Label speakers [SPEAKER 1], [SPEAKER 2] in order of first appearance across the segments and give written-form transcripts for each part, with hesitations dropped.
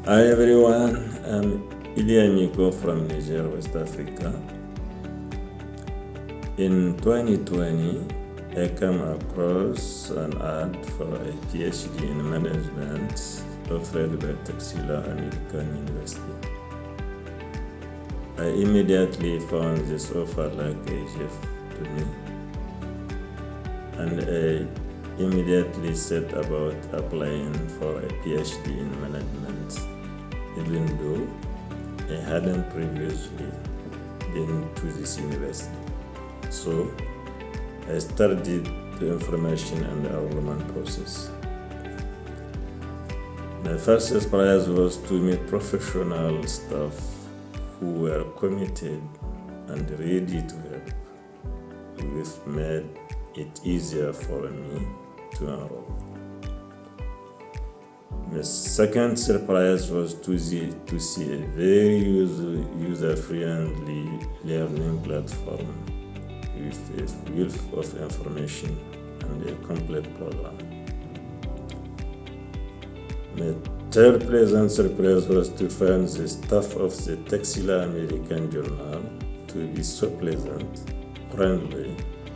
[SPEAKER 1] Hi everyone, I'm Illya Mika from Niger, West Africa. In 2020, I came across an ad for a PhD in management offered by Texila American University. I immediately found this offer like a gift to me, and I immediately set about applying for a PhD in management, even though I hadn't previously been to this university. So I started the information and enrollment process. My first surprise was to meet professional staff who were committed and ready to help, which made it easier for me to enroll. The second surprise was to see a very user-friendly learning platform with a wealth of information and a complete program. My third pleasant surprise was to find the staff of the Texila American Journal to be so pleasant, friendly,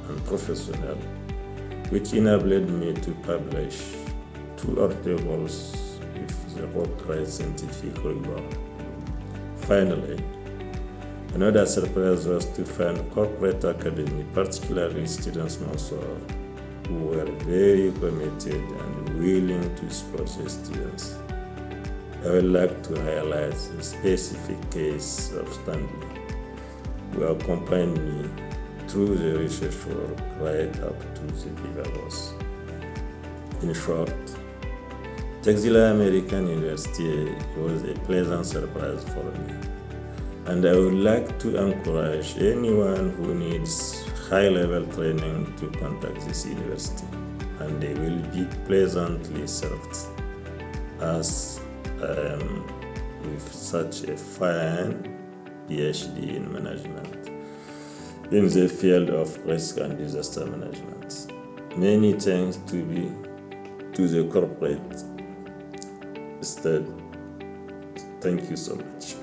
[SPEAKER 1] and professional, which enabled me to publish 2 articles with the world-class scientific rigor. Finally, another surprise was to find corporate academy, particularly student sponsors, who were very committed and willing to support their students. I would like to highlight the specific case of Stanley, who accompanied me through the research work right up to the Vivavos. In short, Texila American University was a pleasant surprise for me, and I would like to encourage anyone who needs high-level training to contact this university, and they will be pleasantly served, as I am with such a fine PhD in management in the field of risk and disaster management. Many thanks to the corporate staff. Thank you so much.